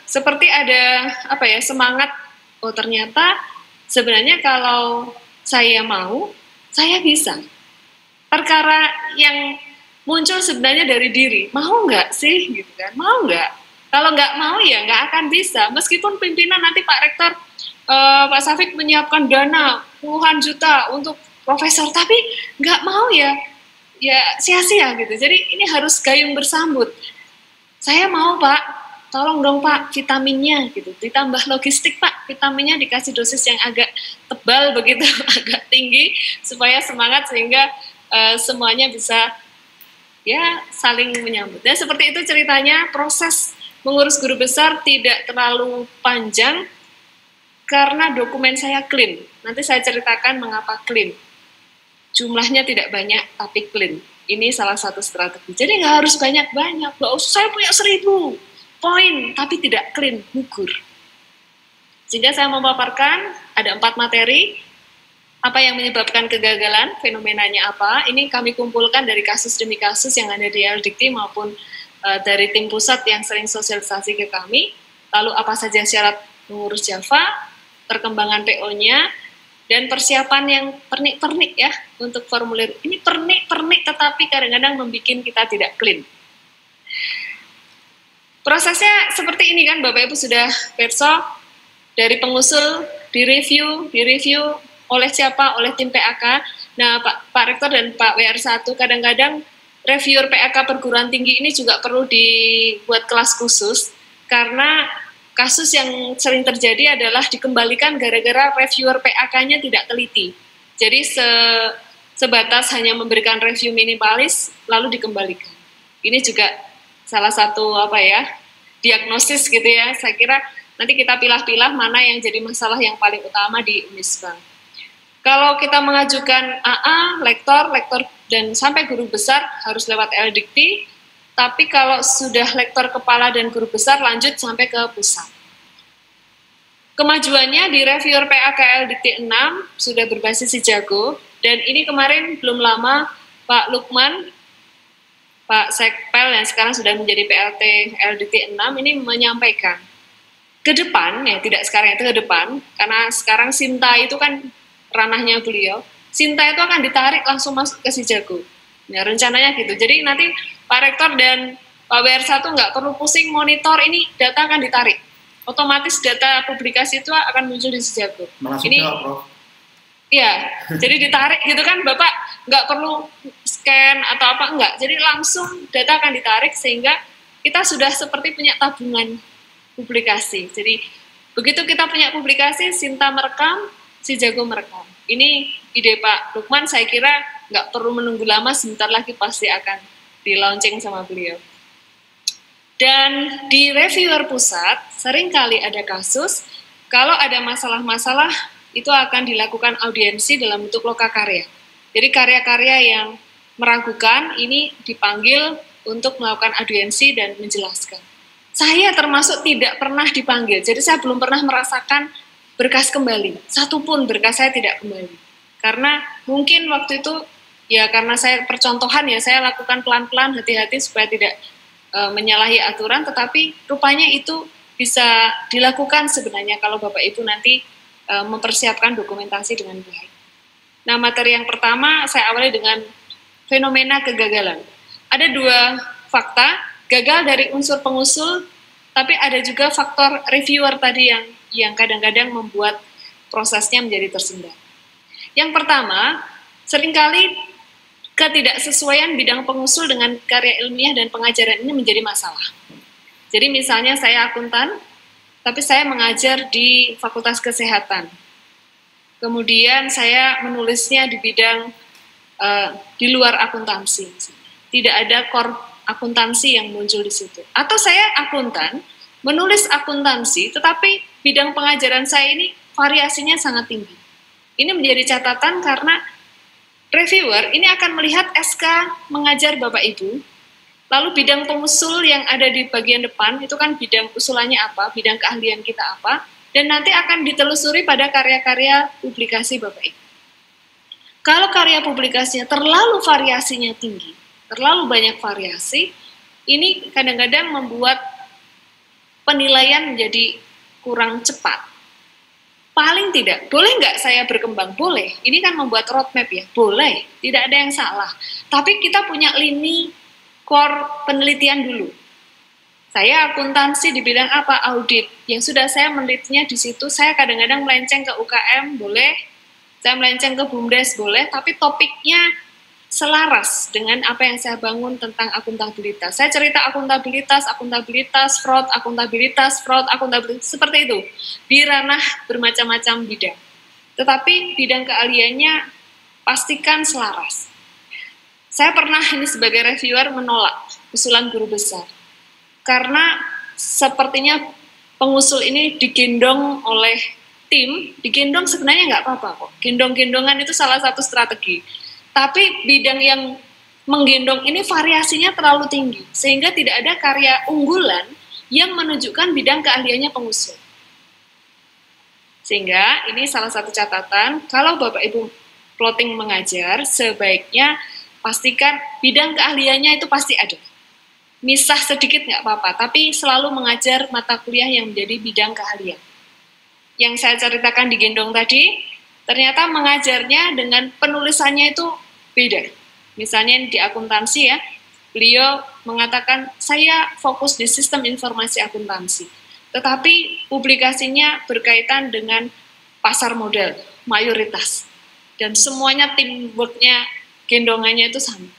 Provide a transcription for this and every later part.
seperti ada apa ya, semangat, oh ternyata sebenarnya kalau saya mau, saya bisa. Perkara yang muncul sebenarnya dari diri, mau nggak sih gitu kan, mau nggak? Kalau nggak mau ya nggak akan bisa, meskipun pimpinan nanti Pak Rektor, Pak Safik menyiapkan dana puluhan juta untuk profesor, tapi nggak mau ya sia-sia gitu. Jadi ini harus gayung bersambut. Saya mau Pak, tolong dong Pak vitaminnya gitu, ditambah logistik Pak, vitaminnya dikasih dosis yang agak tebal begitu, agak tinggi, supaya semangat sehingga semuanya bisa ya saling menyambut. Dan seperti itu ceritanya, proses mengurus guru besar tidak terlalu panjang karena dokumen saya clean. Nanti saya ceritakan mengapa clean. Jumlahnya tidak banyak tapi clean. Ini salah satu strategi. Jadi nggak harus banyak-banyak. Saya punya 1000 poin tapi tidak clean, gugur. Sehingga saya memaparkan ada 4 materi. Apa yang menyebabkan kegagalan, fenomenanya apa, ini kami kumpulkan dari kasus demi kasus yang ada di LDikti maupun dari tim pusat yang sering sosialisasi ke kami, lalu apa saja syarat mengurus Java, perkembangan PO-nya, dan persiapan yang pernik-pernik ya untuk formulir. Ini pernik-pernik tetapi kadang-kadang membuat kita tidak clean. Prosesnya seperti ini kan Bapak Ibu sudah perso, dari pengusul, direview oleh siapa? Oleh tim PAK. Nah, Pak Rektor dan Pak WR1 kadang-kadang reviewer PAK perguruan tinggi ini juga perlu dibuat kelas khusus, karena kasus yang sering terjadi adalah dikembalikan gara-gara reviewer PAK-nya tidak teliti. Jadi sebatas hanya memberikan review minimalis, lalu dikembalikan. Ini juga salah satu apa ya, diagnosis gitu ya. Saya kira nanti kita pilah-pilah mana yang jadi masalah yang paling utama di Unisbank. Kalau kita mengajukan AA, lektor, dan sampai guru besar harus lewat LDikti, tapi kalau sudah lektor kepala dan guru besar lanjut sampai ke pusat. Kemajuannya di reviewer PAK LDikti 6 sudah berbasis Sijago, dan ini kemarin belum lama Pak Lukman, Pak Sekpel yang sekarang sudah menjadi PLT LDikti 6 ini menyampaikan ke depan, ya tidak sekarang itu ke depan, karena sekarang Sinta itu kan ranahnya beliau, Sinta itu akan ditarik langsung masuk ke Sijago. Ya, rencananya gitu. Jadi nanti Pak Rektor dan Pak WR1 nggak perlu pusing monitor, ini data akan ditarik. Otomatis data publikasi itu akan muncul di Sijago. Ini, Prof. Ya, jadi ditarik gitu kan, Bapak nggak perlu scan atau apa, enggak. Jadi langsung data akan ditarik sehingga kita sudah seperti punya tabungan publikasi. Jadi begitu kita punya publikasi, Sinta merekam, Sijago merekam. Ini ide Pak Lukman, saya kira nggak perlu menunggu lama, sebentar lagi pasti akan di-launching sama beliau. Dan di reviewer pusat, seringkali ada kasus, kalau ada masalah-masalah, itu akan dilakukan audiensi dalam bentuk lokakarya. Jadi karya-karya yang meragukan, ini dipanggil untuk melakukan audiensi dan menjelaskan. Saya termasuk tidak pernah dipanggil, jadi saya belum pernah merasakan berkas kembali, satupun berkas saya tidak kembali. Karena mungkin waktu itu, ya karena saya percontohan ya, saya lakukan pelan-pelan, hati-hati supaya tidak menyalahi aturan, tetapi rupanya itu bisa dilakukan sebenarnya kalau Bapak Ibu nanti mempersiapkan dokumentasi dengan baik. Nah, materi yang pertama saya awali dengan fenomena kegagalan. Ada 2 fakta, gagal dari unsur pengusul, tapi ada juga faktor reviewer tadi yang kadang-kadang membuat prosesnya menjadi tersendat. Yang pertama, seringkali ketidaksesuaian bidang pengusul dengan karya ilmiah dan pengajaran ini menjadi masalah. Jadi misalnya saya akuntan, tapi saya mengajar di Fakultas Kesehatan. Kemudian saya menulisnya di bidang di luar akuntansi. Tidak ada core akuntansi yang muncul di situ. Atau saya akuntan, menulis akuntansi, tetapi bidang pengajaran saya ini variasinya sangat tinggi. Ini menjadi catatan karena reviewer ini akan melihat SK mengajar Bapak Ibu, lalu bidang pengusul yang ada di bagian depan, itu kan bidang usulannya apa, bidang keahlian kita apa, dan nanti akan ditelusuri pada karya-karya publikasi Bapak Ibu. Kalau karya publikasinya terlalu variasinya tinggi, terlalu banyak variasi, ini kadang-kadang membuat penilaian menjadi kurang cepat. Paling tidak, boleh nggak saya berkembang? Boleh. Ini kan membuat roadmap ya, boleh. Tidak ada yang salah. Tapi kita punya lini core penelitian dulu. Saya akuntansi di bidang apa? Audit. Yang sudah saya menelitinya di situ, saya kadang-kadang melenceng ke UKM, boleh. Saya melenceng ke BUMDes, boleh. Tapi topiknya selaras dengan apa yang saya bangun tentang akuntabilitas. Saya cerita akuntabilitas, fraud, seperti itu. Di ranah bermacam-macam bidang. Tetapi bidang keahliannya pastikan selaras. Saya pernah ini sebagai reviewer menolak usulan guru besar. Karena sepertinya pengusul ini digendong oleh tim, digendong sebenarnya nggak apa-apa kok. Gendong-gendongan itu salah satu strategi. Tapi bidang yang menggendong ini variasinya terlalu tinggi, sehingga tidak ada karya unggulan yang menunjukkan bidang keahliannya pengusul. Sehingga ini salah satu catatan, kalau Bapak Ibu plotting mengajar, sebaiknya pastikan bidang keahliannya itu pasti ada. Misah sedikit nggak apa-apa, tapi selalu mengajar mata kuliah yang menjadi bidang keahlian. Yang saya ceritakan di gendong tadi, ternyata mengajarnya dengan penulisannya itu beda. Misalnya di akuntansi ya, beliau mengatakan saya fokus di sistem informasi akuntansi. Tetapi publikasinya berkaitan dengan pasar modal, mayoritas. Dan semuanya teamworknya, gendongannya itu sama.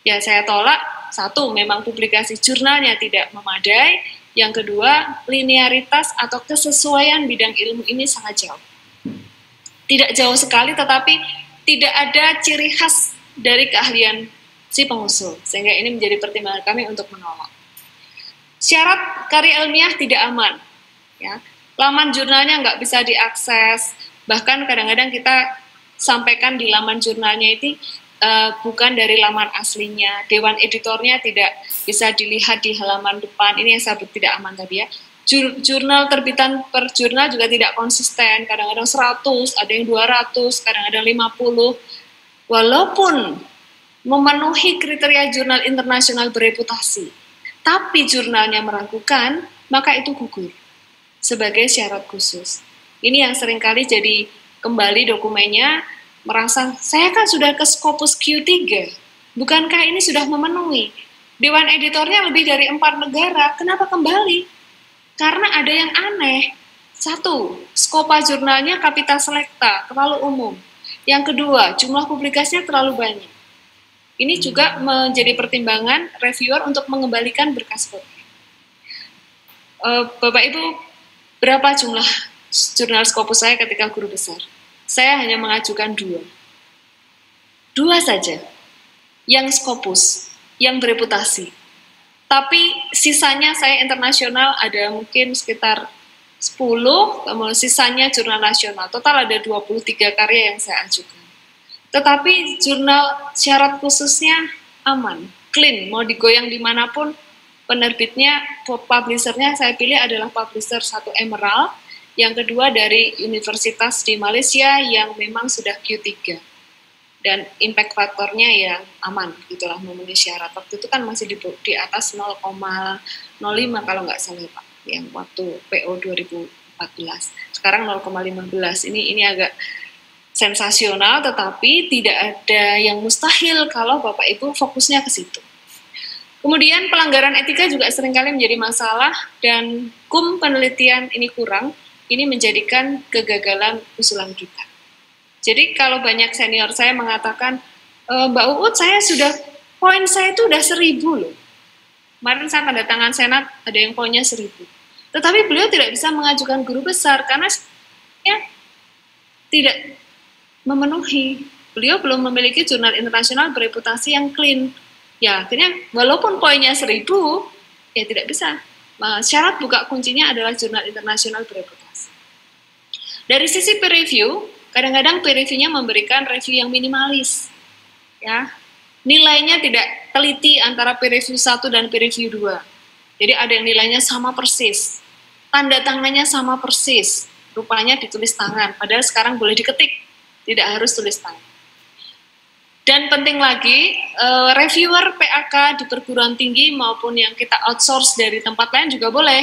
Ya saya tolak, satu memang publikasi jurnalnya tidak memadai, yang kedua linearitas atau kesesuaian bidang ilmu ini sangat jauh. Tidak jauh sekali, tetapi tidak ada ciri khas dari keahlian si pengusul, sehingga ini menjadi pertimbangan kami untuk menolak. Syarat karya ilmiah tidak aman, ya. Laman jurnalnya nggak bisa diakses, bahkan kadang-kadang kita sampaikan di laman jurnalnya itu bukan dari laman aslinya, dewan editornya tidak bisa dilihat di halaman depan, ini yang saya sebut tidak aman tadi ya. Jurnal terbitan per jurnal juga tidak konsisten, kadang-kadang 100, ada yang 200, kadang-kadang 50. Walaupun memenuhi kriteria jurnal internasional bereputasi, tapi jurnalnya meragukan, maka itu gugur sebagai syarat khusus. Ini yang seringkali jadi kembali dokumennya, merasa, saya kan sudah ke Scopus Q3, bukankah ini sudah memenuhi? Dewan editornya lebih dari 4 negara, kenapa kembali? Karena ada yang aneh. Satu, skopa jurnalnya Kapita Selecta, terlalu umum. Yang kedua, jumlah publikasinya terlalu banyak. Ini juga menjadi pertimbangan reviewer untuk mengembalikan berkas foto. Bapak Ibu, berapa jumlah jurnal Scopus saya ketika guru besar? Saya hanya mengajukan 2. 2 saja. Yang Scopus, yang bereputasi. Tapi sisanya saya internasional ada mungkin sekitar 10, kemudian sisanya jurnal nasional. Total ada 23 karya yang saya ajukan. Tetapi jurnal syarat khususnya aman, clean, mau digoyang dimanapun, penerbitnya, publishernya saya pilih adalah publisher satu Emerald, yang kedua dari universitas di Malaysia yang memang sudah Q3. Dan impact faktornya ya aman, gitulah memenuhi syarat. Waktu itu kan masih di atas 0,05 kalau nggak salah Pak, yang waktu PO 2014. Sekarang 0,15. Ini agak sensasional, tetapi tidak ada yang mustahil kalau Bapak Ibu fokusnya ke situ. Kemudian pelanggaran etika juga seringkali menjadi masalah dan penelitian ini kurang, ini menjadikan kegagalan usulan kita. Jadi kalau banyak senior saya mengatakan, Mbak Uut poin saya itu udah 1000 loh. Kemarin saya tanda tangan senat, ada yang poinnya 1000. Tetapi beliau tidak bisa mengajukan guru besar karena ya, tidak memenuhi. Beliau belum memiliki jurnal internasional bereputasi yang clean. Ya akhirnya walaupun poinnya 1000, ya tidak bisa. Syarat buka kuncinya adalah jurnal internasional bereputasi. Dari sisi peer review, kadang-kadang peer review-nya memberikan review yang minimalis. Ya. Nilainya tidak teliti antara peer review 1 dan peer review 2. Jadi ada yang nilainya sama persis. Tanda tangannya sama persis. Rupanya ditulis tangan, padahal sekarang boleh diketik. Tidak harus tulis tangan. Dan penting lagi, reviewer PAK di perguruan tinggi maupun yang kita outsource dari tempat lain juga boleh.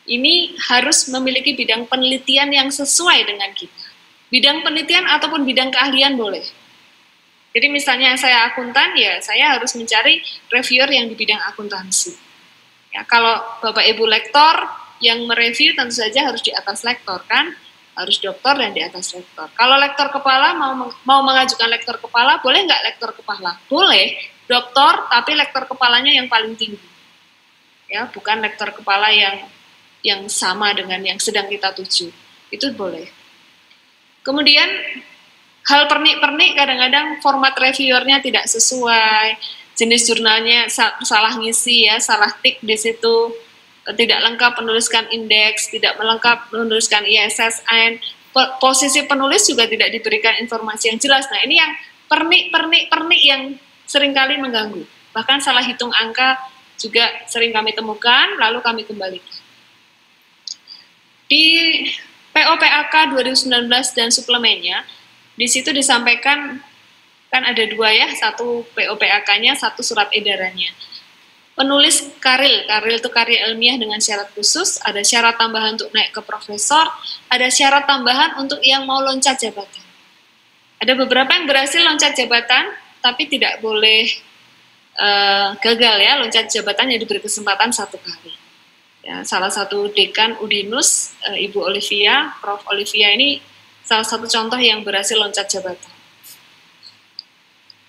ini harus memiliki bidang penelitian yang sesuai dengan kita. Bidang penelitian ataupun bidang keahlian boleh. Jadi misalnya saya akuntan, ya saya harus mencari reviewer yang di bidang akuntansi. Ya, kalau Bapak Ibu lektor yang mereview tentu saja harus di atas lektor kan, harus doktor dan di atas lektor. Kalau lektor kepala mau mengajukan lektor kepala, boleh nggak lektor kepala? Boleh, doktor tapi lektor kepalanya yang paling tinggi. Ya, bukan lektor kepala yang sama dengan yang sedang kita tuju. Itu boleh. Kemudian hal pernik-pernik kadang-kadang format reviewernya tidak sesuai, jenis jurnalnya salah ngisi ya, salah tik di situ, tidak lengkap menuliskan indeks, tidak lengkap menuliskan ISSN, posisi penulis juga tidak diberikan informasi yang jelas. Nah ini yang pernik yang seringkali mengganggu. Bahkan salah hitung angka juga sering kami temukan, lalu kami kembalikan. Di POPAK 2019 dan suplemennya, di situ disampaikan, kan ada dua ya, satu POPAK-nya, satu surat edarannya. Penulis karil itu karya ilmiah dengan syarat khusus, ada syarat tambahan untuk naik ke profesor, ada syarat tambahan untuk yang mau loncat jabatan. Ada beberapa yang berhasil loncat jabatan, tapi tidak boleh gagal ya, loncat jabatan yang diberi kesempatan 1 kali. Ya, salah satu dekan Udinus, Ibu Olivia, Prof. Olivia ini salah satu contoh yang berhasil loncat jabatan.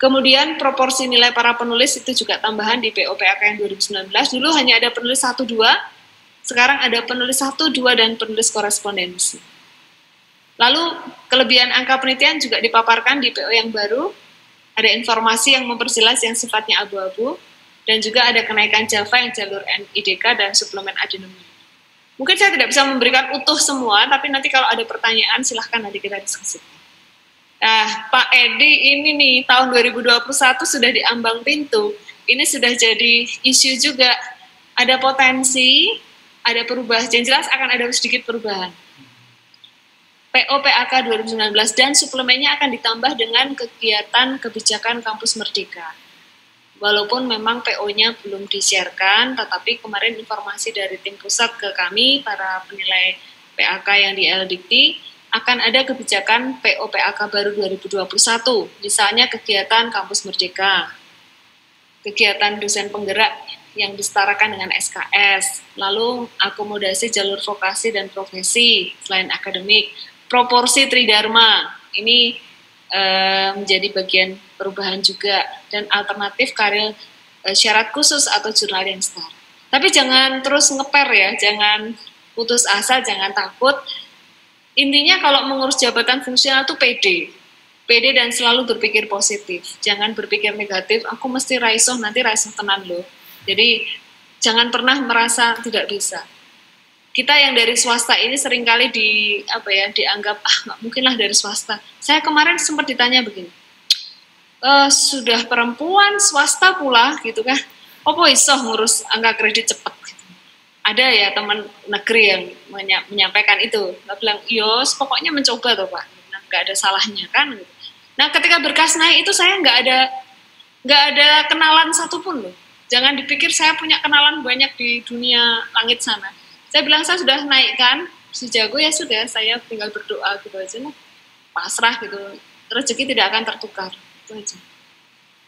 Kemudian proporsi nilai para penulis itu juga tambahan di POPAK yang 2019. Dulu hanya ada penulis 1-2, sekarang ada penulis 1-2 dan penulis korespondensi. Lalu kelebihan angka penelitian juga dipaparkan di PO yang baru, ada informasi yang memperjelas yang sifatnya abu-abu, dan juga ada kenaikan Java yang jalur NIDK dan suplemen adenomir. Mungkin saya tidak bisa memberikan utuh semua, tapi nanti kalau ada pertanyaan silahkan nanti kita diskusikan. Nah, Pak Edi ini nih tahun 2021 sudah di ambang pintu. Ini sudah jadi isu juga. Ada potensi, ada perubahan. Yang jelas akan ada sedikit perubahan. POPAK 2019 dan suplemennya akan ditambah dengan kegiatan kebijakan Kampus Merdeka. Walaupun memang PO-nya belum di-share-kan, tetapi kemarin informasi dari tim pusat ke kami, para penilai PAK yang di LDikti, akan ada kebijakan POPAK baru 2021, misalnya kegiatan Kampus Merdeka, kegiatan dosen penggerak yang disetarakan dengan SKS, lalu akomodasi jalur vokasi dan profesi selain akademik, proporsi Tridharma, ini menjadi bagian perubahan juga, dan alternatif karya syarat khusus atau jurnal yang setara. Tapi jangan terus ngeper ya, jangan putus asa, jangan takut. Intinya kalau mengurus jabatan fungsional itu pede dan selalu berpikir positif. Jangan berpikir negatif, aku mesti raisoh, nanti raisoh tenan loh. Jadi jangan pernah merasa tidak bisa. Kita yang dari swasta ini seringkali dianggap nggak mungkin lah dari swasta. Saya kemarin sempat ditanya begini, sudah perempuan swasta pula gitu kan, opo iso ngurus angka kredit cepat gitu. Ada ya teman negeri yang menyampaikan itu, dia bilang yos pokoknya mencoba tuh Pak, nggak ada salahnya kan gitu. Nah ketika berkas naik itu saya nggak ada kenalan satupun loh. Jangan dipikir saya punya kenalan banyak di dunia langit sana. Saya bilang saya sudah naikkan, si jago ya sudah, saya tinggal berdoa gitu aja lah, pasrah gitu, rezeki tidak akan tertukar, itu aja.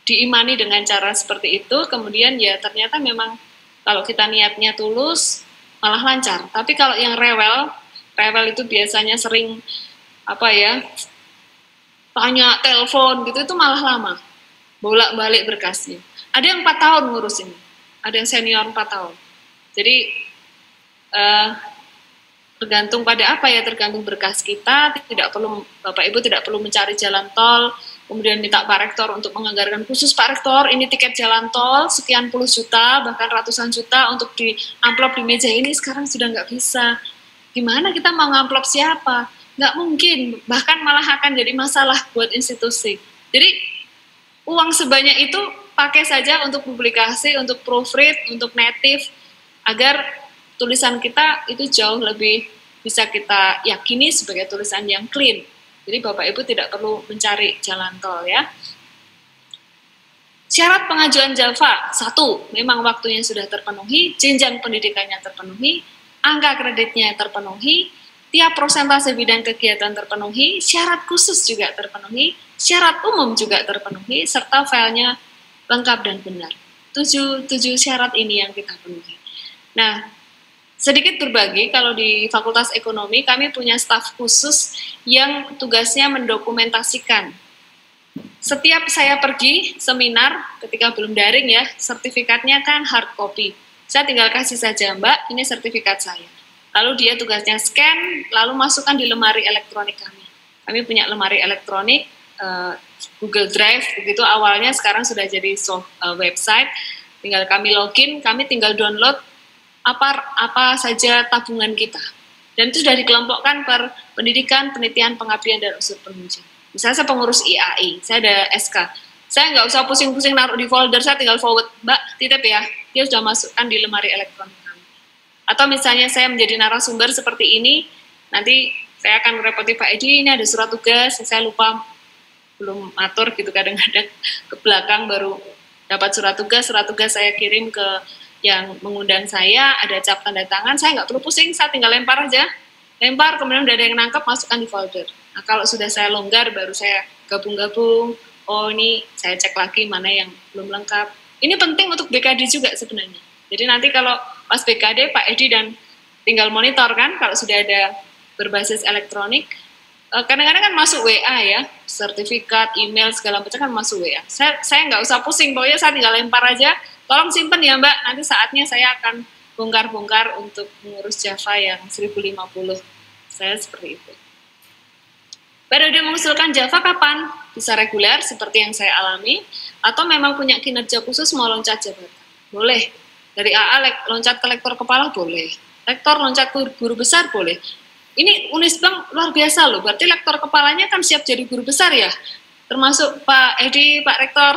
Diimani dengan cara seperti itu, kemudian ya ternyata memang kalau kita niatnya tulus, malah lancar. Tapi kalau yang rewel itu biasanya sering tanya, telepon gitu, itu malah lama, bolak-balik berkasnya. Ada yang 4 tahun ngurus ini, ada yang senior 4 tahun. Jadi tergantung pada apa ya, tergantung berkas kita. Bapak Ibu tidak perlu mencari jalan tol, kemudian minta Pak Rektor untuk menganggarkan khusus Pak Rektor, ini tiket jalan tol sekian puluh juta, bahkan ratusan juta untuk di amplop di meja ini, sekarang sudah nggak bisa. Gimana kita mau ngamplop siapa? Nggak mungkin, bahkan malah akan jadi masalah buat institusi. Jadi uang sebanyak itu pakai saja untuk publikasi, untuk proofread, untuk native, agar tulisan kita itu jauh lebih bisa kita yakini sebagai tulisan yang clean. Jadi Bapak Ibu tidak perlu mencari jalan tol ya. Syarat pengajuan Java, 1, memang waktunya sudah terpenuhi, jenjang pendidikannya terpenuhi, angka kreditnya terpenuhi, tiap prosentase bidang kegiatan terpenuhi, syarat khusus juga terpenuhi, syarat umum juga terpenuhi, serta filenya lengkap dan benar. 7 syarat ini yang kita penuhi. Nah, sedikit berbagi, kalau di Fakultas Ekonomi kami punya staf khusus yang tugasnya mendokumentasikan. Setiap saya pergi seminar, ketika belum daring ya, sertifikatnya kan hard copy. Saya tinggal kasih saja, Mbak, ini sertifikat saya. Lalu dia tugasnya scan, lalu masukkan di lemari elektronik kami. Kami punya lemari elektronik, Google Drive, begitu awalnya, sekarang sudah jadi website. Tinggal kami login, kami tinggal download apa saja tabungan kita. Dan itu sudah dikelompokkan per pendidikan, penelitian, pengabdian, dan unsur penunjang. Misalnya saya pengurus IAI, saya ada SK. Saya nggak usah pusing-pusing naruh di folder, saya tinggal forward, Mbak, titip ya, dia sudah masukkan di lemari elektronik kami. Atau misalnya saya menjadi narasumber seperti ini, nanti saya akan merepoti Pak Edi, ini ada surat tugas, saya lupa, belum atur gitu, kadang-kadang ke belakang baru dapat surat tugas saya kirim ke yang mengundang saya, ada cap tanda tangan, saya nggak perlu pusing, saya tinggal lempar aja, kemudian udah ada yang nangkep, masukkan di folder. Nah, kalau sudah saya longgar, baru saya gabung-gabung, oh ini saya cek lagi mana yang belum lengkap. Ini penting untuk BKD juga sebenarnya. Jadi nanti kalau pas BKD, Pak Edi dan tinggal monitor kan, kalau sudah ada berbasis elektronik, kadang-kadang kan masuk WA ya, sertifikat, email, segala macam kan masuk WA. Saya nggak usah pusing, pokoknya saya tinggal lempar aja, tolong simpen ya Mbak, nanti saatnya saya akan bongkar-bongkar untuk mengurus Java yang 1050. Saya seperti itu. Periode mengusulkan Java kapan? Bisa reguler seperti yang saya alami, atau memang punya kinerja khusus mau loncat jabatan? Boleh. Dari AA loncat ke lektor kepala boleh. Lektor loncat ke guru besar boleh. Ini Unisbank luar biasa loh, berarti lektor kepalanya kan siap jadi guru besar ya? Termasuk Pak Edi, Pak Rektor.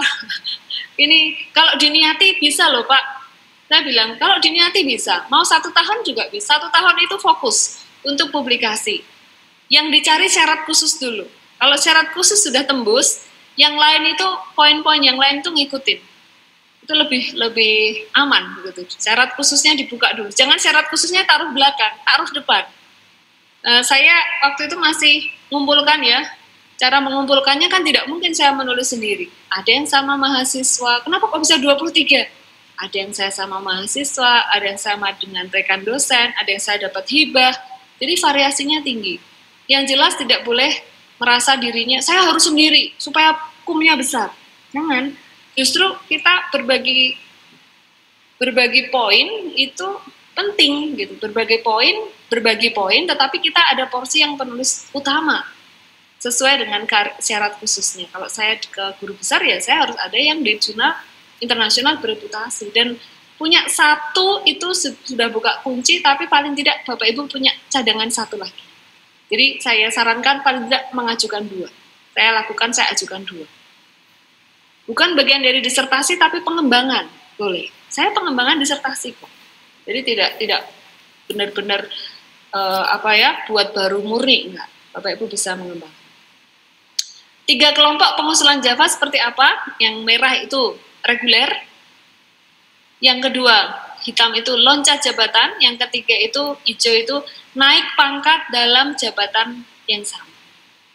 Ini kalau diniati bisa loh Pak. Saya bilang, kalau diniati bisa. Mau 1 tahun juga bisa. 1 tahun itu fokus untuk publikasi. Yang dicari syarat khusus dulu. Kalau syarat khusus sudah tembus, yang lain itu poin-poin yang lain itu ngikutin. Itu lebih aman gitu. Syarat khususnya dibuka dulu. Jangan syarat khususnya taruh belakang, taruh depan. Saya waktu itu masih mengumpulkan ya. Cara mengumpulkannya kan tidak mungkin saya menulis sendiri. Ada yang sama mahasiswa. Kenapa kok bisa 23? Ada yang saya sama mahasiswa, ada yang sama dengan rekan dosen, ada yang saya dapat hibah. Jadi variasinya tinggi. Yang jelas tidak boleh merasa dirinya, saya harus sendiri, supaya hukumnya besar. Jangan. Justru kita berbagi poin itu penting gitu. Berbagi poin, tetapi kita ada porsi yang penulis utama sesuai dengan syarat khususnya. Kalau saya ke guru besar ya saya harus ada yang di jurnal internasional bereputasi, dan punya 1 itu sudah buka kunci, tapi paling tidak Bapak Ibu punya cadangan 1 lagi. Jadi saya sarankan paling tidak mengajukan 2. Saya ajukan 2. Bukan bagian dari disertasi tapi pengembangan, boleh. Saya pengembangan disertasi kok. Jadi tidak benar-benar buat baru murni, enggak. Bapak Ibu bisa mengembangkan. 3 kelompok pengusulan Java seperti apa? Yang merah itu reguler, yang kedua hitam itu loncat jabatan, yang ketiga itu hijau itu naik pangkat dalam jabatan yang sama.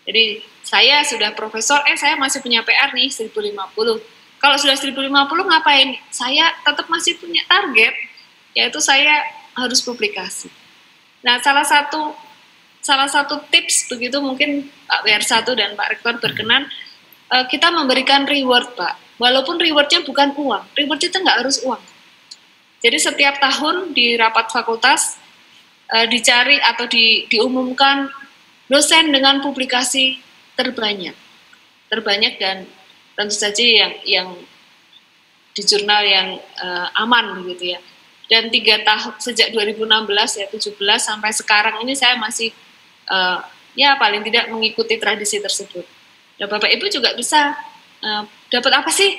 Jadi saya sudah profesor, saya masih punya PR nih 1050. Kalau sudah 1050 ngapain? Saya tetap masih punya target, yaitu saya harus publikasi. Nah, salah satu tips begitu, mungkin Pak WR1 dan Pak Rektor berkenan, kita memberikan reward Pak. Walaupun rewardnya bukan uang, reward itu nggak harus uang. Jadi setiap tahun di rapat fakultas dicari atau diumumkan dosen dengan publikasi terbanyak dan tentu saja yang di jurnal yang aman begitu ya. Dan 3 tahun sejak 2016 ya 17 sampai sekarang ini saya masih ya paling tidak mengikuti tradisi tersebut. Dan Bapak Ibu juga bisa dapat apa sih?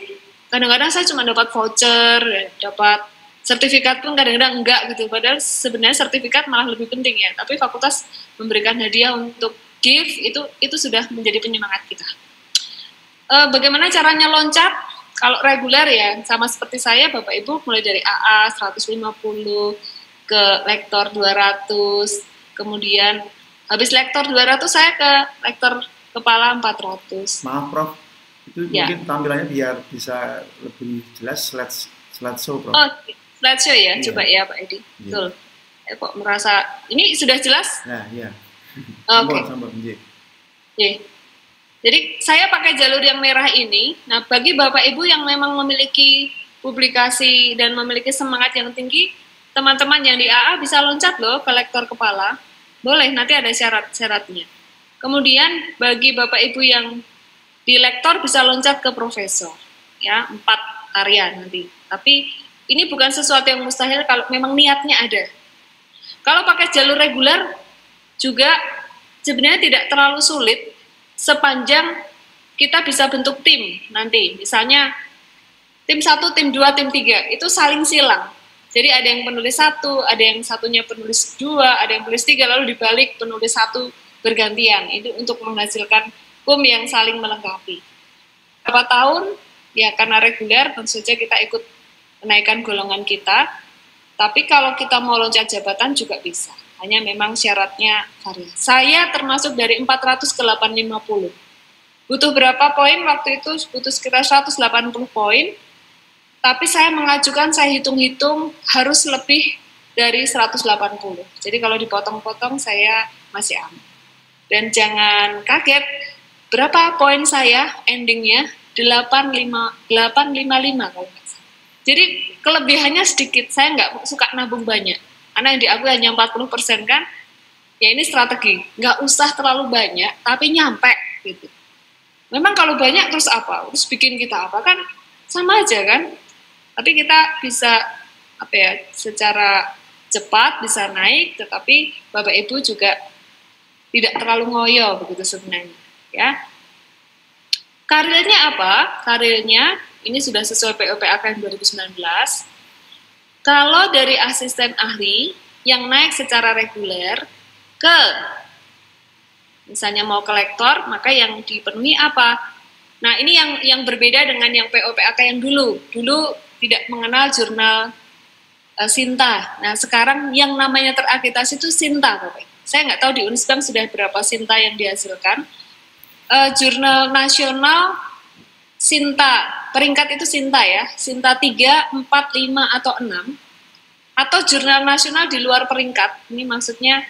Kadang-kadang saya cuma dapat voucher, dapat sertifikat pun kadang-kadang enggak gitu. Padahal sebenarnya sertifikat malah lebih penting ya. Tapi fakultas memberikan hadiah untuk gift itu sudah menjadi penyemangat kita. Bagaimana caranya loncat? Kalau reguler ya sama seperti saya, Bapak Ibu mulai dari AA 150, ke lektor 200, kemudian habis lektor 200 saya ke lektor kepala 400. Maaf Prof, itu Ya. mungkin tampilannya biar bisa lebih jelas slideshow Prof. Oh, slideshow ya, Iya. coba ya Pak Edi. Iya. Betul. Kok merasa ini sudah jelas? Nah, iya. Oke. Sampun, nggih. Nggih. Jadi saya pakai jalur yang merah ini. Nah, bagi Bapak Ibu yang memang memiliki publikasi dan memiliki semangat yang tinggi, teman-teman yang di AA bisa loncat loh ke lektor kepala. Boleh, nanti ada syarat-syaratnya. Kemudian bagi Bapak Ibu yang di lektor bisa loncat ke profesor. Ya, 4 area nanti. Tapi ini bukan sesuatu yang mustahil kalau memang niatnya ada. Kalau pakai jalur reguler juga sebenarnya tidak terlalu sulit sepanjang kita bisa bentuk tim nanti. Misalnya tim 1, tim 2, tim 3 itu saling silang. Jadi ada yang penulis 1, ada yang satunya penulis 2, ada yang penulis 3, lalu dibalik penulis 1 bergantian. Itu untuk menghasilkan yang saling melengkapi. Berapa tahun? Ya karena reguler tentu saja kita ikut menaikkan golongan kita. Tapi kalau kita mau loncat jabatan juga bisa. Hanya memang syaratnya variasi. Saya termasuk dari 400 ke 850. Butuh berapa poin waktu itu? Butuh sekitar 180 poin. Tapi saya mengajukan, saya hitung-hitung harus lebih dari 180. Jadi kalau dipotong-potong saya masih aman. Dan jangan kaget, berapa poin saya endingnya? 855 kalau nggak salah. Jadi kelebihannya sedikit, saya nggak suka nabung banyak. Karena yang diakui hanya 40% kan, ya ini strategi. Nggak usah terlalu banyak, tapi nyampe gitu. Memang kalau banyak terus apa? Terus bikin kita apa? Kan sama aja kan? Tapi kita bisa secara cepat bisa naik, tetapi Bapak Ibu juga tidak terlalu ngoyo begitu sebenarnya, ya. Karirnya apa? Karirnya ini sudah sesuai POPAK 2019. Kalau dari asisten ahli yang naik secara reguler ke misalnya mau ke lektor, maka yang dipenuhi apa? Nah, ini yang berbeda dengan yang POPAK yang dulu. Dulu tidak mengenal jurnal Sinta. Nah, sekarang yang namanya terakreditasi itu Sinta, Bapak. Saya nggak tahu di Unisbank sudah berapa Sinta yang dihasilkan. Jurnal nasional Sinta, peringkat itu Sinta ya, Sinta 3, 4, 5, atau 6. Atau jurnal nasional di luar peringkat, ini maksudnya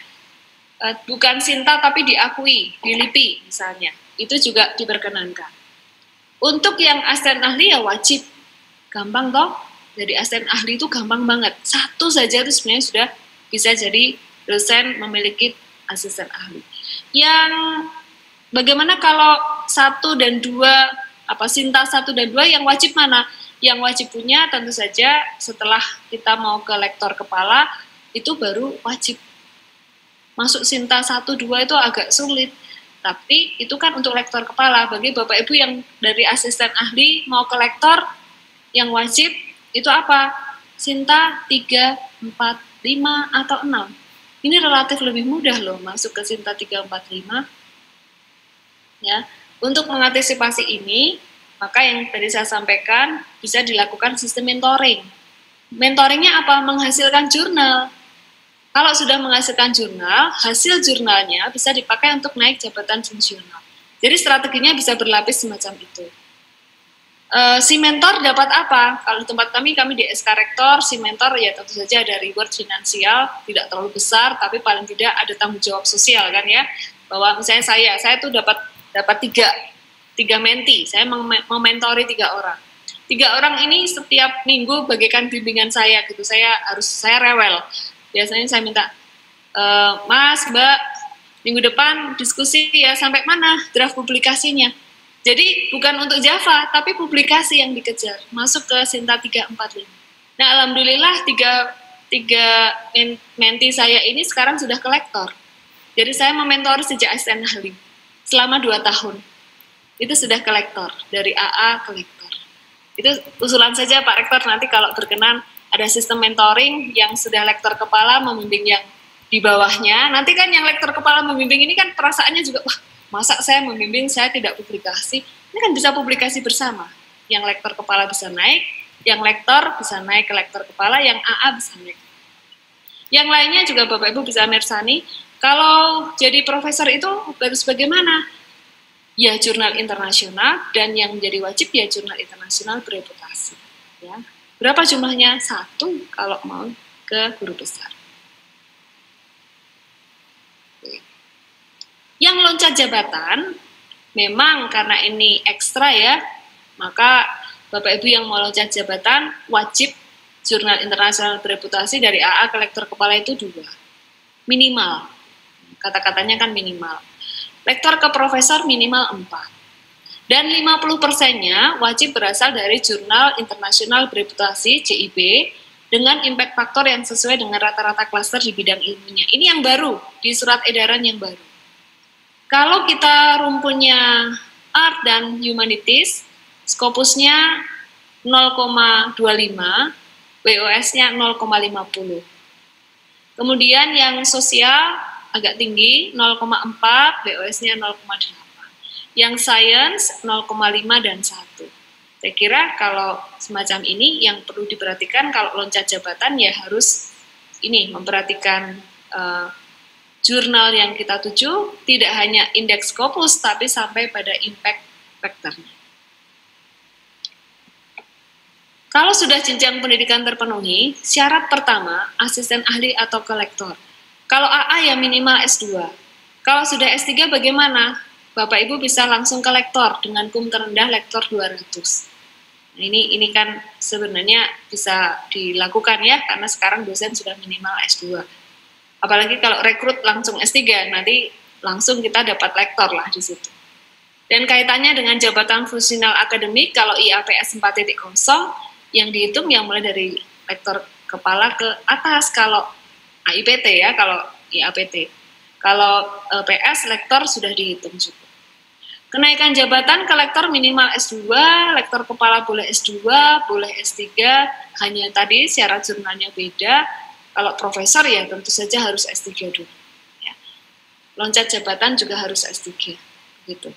bukan Sinta tapi diakui, di LIPI misalnya, itu juga diperkenankan. Untuk yang asisten ahli ya wajib, gampang toh, jadi asisten ahli itu gampang banget, 1 saja itu sebenarnya sudah bisa jadi dosen memiliki asisten ahli. Yang bagaimana kalau 1 dan 2, Sinta 1 dan 2 yang wajib mana? Yang wajib punya tentu saja setelah kita mau ke lektor kepala, itu baru wajib. Masuk Sinta 1, 2 itu agak sulit. Tapi itu kan untuk lektor kepala. Bagi Bapak Ibu yang dari asisten ahli mau ke lektor, yang wajib itu apa? Sinta 3, 4, 5, atau 6. Ini relatif lebih mudah loh masuk ke Sinta 3, 4, 5. Ya, untuk mengantisipasi ini, maka yang tadi saya sampaikan bisa dilakukan sistem mentoring. Mentoringnya apa? Menghasilkan jurnal. Kalau sudah menghasilkan jurnal, hasil jurnalnya bisa dipakai untuk naik jabatan fungsional. Jadi strateginya bisa berlapis semacam itu. Si mentor dapat apa? Kalau di tempat kami di SK Rektor, si mentor ya tentu saja ada reward finansial, tidak terlalu besar, tapi paling tidak ada tanggung jawab sosial kan ya. Bahwa misalnya saya tuh dapat 3 menti, saya mementori 3 orang. 3 orang ini setiap minggu bagikan bimbingan saya gitu, saya rewel. Biasanya saya minta, Mas, Mbak, minggu depan diskusi ya sampai mana draft publikasinya. Jadi bukan untuk Java, tapi publikasi yang dikejar, masuk ke Sinta 3, 4, 5. Nah, alhamdulillah 3 menti saya ini sekarang sudah ke lektor. Jadi saya mementori sejak asisten ahli selama 2 tahun. Itu sudah ke lektor, dari AA ke lektor. Itu usulan saja Pak Rektor, nanti kalau berkenan ada sistem mentoring yang sudah lektor kepala membimbing yang di bawahnya. Nanti kan yang lektor kepala membimbing ini kan perasaannya juga, wah masa saya membimbing saya tidak publikasi. Ini kan bisa publikasi bersama. Yang lektor kepala bisa naik, yang lektor bisa naik ke lektor kepala, yang AA bisa naik. Yang lainnya juga Bapak Ibu bisa mersani, kalau jadi profesor itu harus bagaimana? Ya jurnal internasional, dan yang menjadi wajib ya jurnal internasional bereputasi. Ya. Berapa jumlahnya? 1 kalau mau ke guru besar. Yang loncat jabatan, memang karena ini ekstra ya, maka Bapak Ibu yang mau loncat jabatan wajib jurnal internasional bereputasi dari AA ke lektor kepala itu 2. Minimal. Kata-katanya kan minimal. Lektor ke profesor minimal 4. Dan 50%-nya wajib berasal dari jurnal internasional bereputasi JIB dengan impact faktor yang sesuai dengan rata-rata klaster di bidang ilmunya. Ini yang baru, di surat edaran yang baru. Kalau kita rumpunnya art dan humanities, Scopusnya 0,25, WOS-nya 0,50. Kemudian yang sosial agak tinggi, 0,4, WOS-nya 0,8. Yang science 0,5 dan 1. Saya kira kalau semacam ini yang perlu diperhatikan kalau loncat jabatan ya harus ini memperhatikan jurnal yang kita tuju, tidak hanya indeks Scopus tapi sampai pada impact factor-nya. Kalau sudah jenjang pendidikan terpenuhi, syarat pertama, asisten ahli atau kolektor. Kalau AA ya minimal S2. Kalau sudah S3 bagaimana? Bapak Ibu bisa langsung ke lektor dengan kum terendah lektor 200. Nah, ini kan sebenarnya bisa dilakukan ya, karena sekarang dosen sudah minimal S2. Apalagi kalau rekrut langsung S3, nanti langsung kita dapat lektor lah di situ. Dan kaitannya dengan jabatan fungsional akademik, kalau IAPS 4.0, yang dihitung yang mulai dari lektor kepala ke atas, kalau AIPT ya, kalau IAPT. Kalau PS, lektor sudah dihitung juga. Kenaikan jabatan ke lektor minimal S2, lektor kepala boleh S2, boleh S3, hanya tadi syarat jurnalnya beda. Kalau profesor ya tentu saja harus S3 dulu. Ya. Loncat jabatan juga harus S3. Gitu.